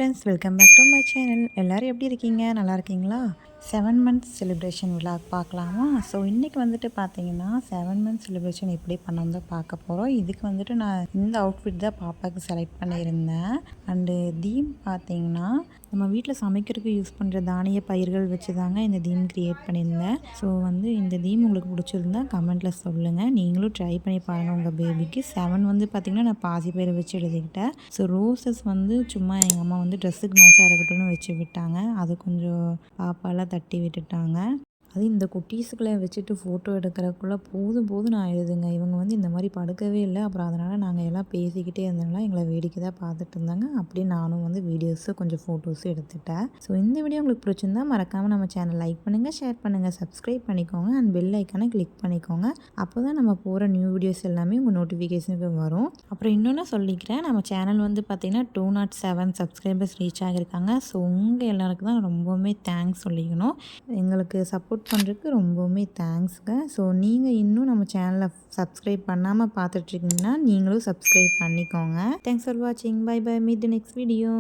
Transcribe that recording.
Friends, welcome back to my channel. எல்லோரும் எப்படி இருக்கீங்க? நல்லா இருக்கீங்களா? 7 மந்த்ஸ் செலிப்ரேஷன் விழாக் பார்க்கலாமா? ஸோ இன்றைக்கி வந்துட்டு பார்த்தீங்கன்னா 7 மந்த்ஸ் செலிப்ரேஷன் எப்படி பண்ணணும் தான் பார்க்க போகிறோம். இதுக்கு வந்துட்டு நான் இந்த அவுட்ஃபிட் தான் பாப்பாவுக்கு செலக்ட் பண்ணியிருந்தேன். அண்டு தீம் பார்த்தீங்கன்னா நம்ம வீட்டில் சமைக்கிறதுக்கு யூஸ் பண்ணுற தானிய பயிர்கள் வச்சு தாங்க இந்த தீம் க்ரியேட் பண்ணியிருந்தேன். ஸோ இந்த தீம் உங்களுக்கு பிடிச்சிருந்தா கமெண்ட்டில் சொல்லுங்கள். நீங்களும் ட்ரை பண்ணி பாருங்கள் உங்கள் பேபிக்கு. 7 பார்த்திங்கன்னா நான் பாசி பயிரை வச்சு எழுதிக்கிட்டேன். ஸோ ரோசஸ் சும்மா எங்கள் அம்மா ட்ரெஸ்ஸுக்கு மேட்சாக இருக்கட்டும்னு வச்சு விட்டாங்க. அது கொஞ்சம் பாப்பாலாம் தட்டி விட்டுட்டாங்க. அது இந்த குட்டீஸுக்களை வச்சுட்டு ஃபோட்டோ எடுக்கிறக்குள்ளே போதும் ஆயிடுதுங்க. இவங்க இந்த மாதிரி படுக்கவே இல்லை. அப்புறம் அதனால் நாங்கள் எல்லாம் பேசிக்கிட்டே இருந்தோம்னா எங்களை வேடிக்கை தான் பார்த்துட்டு இருந்தாங்க. அப்படியே நானும் வீடியோஸு கொஞ்சம் ஃபோட்டோஸும் எடுத்துட்டேன். ஸோ இந்த வீடியோ உங்களுக்கு பிடிச்சிருந்தா மறக்காமல் நம்ம சேனல் லைக் பண்ணுங்கள், ஷேர் பண்ணுங்கள், சப்ஸ்கிரைப் பண்ணிக்கோங்க அண்ட் பெல் ஐக்கானை கிளிக் பண்ணிக்கோங்க. அப்போ தான் நம்ம போகிற நியூ வீடியோஸ் எல்லாமே உங்கள் நோட்டிஃபிகேஷனுக்கு வரும். அப்புறம் இன்னொன்று சொல்லிக்கிறேன், நம்ம சேனல் பார்த்திங்கன்னா 207 சப்ஸ்கிரைபர்ஸ் ரீச் ஆகியிருக்காங்க. ஸோ உங்கள் எல்லாருக்கும் தான் ரொம்பவுமே தேங்க்ஸ் சொல்லிக்கணும். எங்களுக்கு சப்போர்ட் பண்ணுறதுக்கு ரொம்பவுமே தேங்க்ஸ்ங்க. ஸோ நீங்கள் இன்னும் நம்ம சேனலை சப்ஸ்கிரைப் பண்ணாமல் பார்த்துட்ருக்கீங்கன்னா நீங்களும் சப்ஸ்கிரைப் பண்ணிக்கோங்க. தேங்க்ஸ் ஃபார் வாட்சிங். Bye bye. Meet the next video.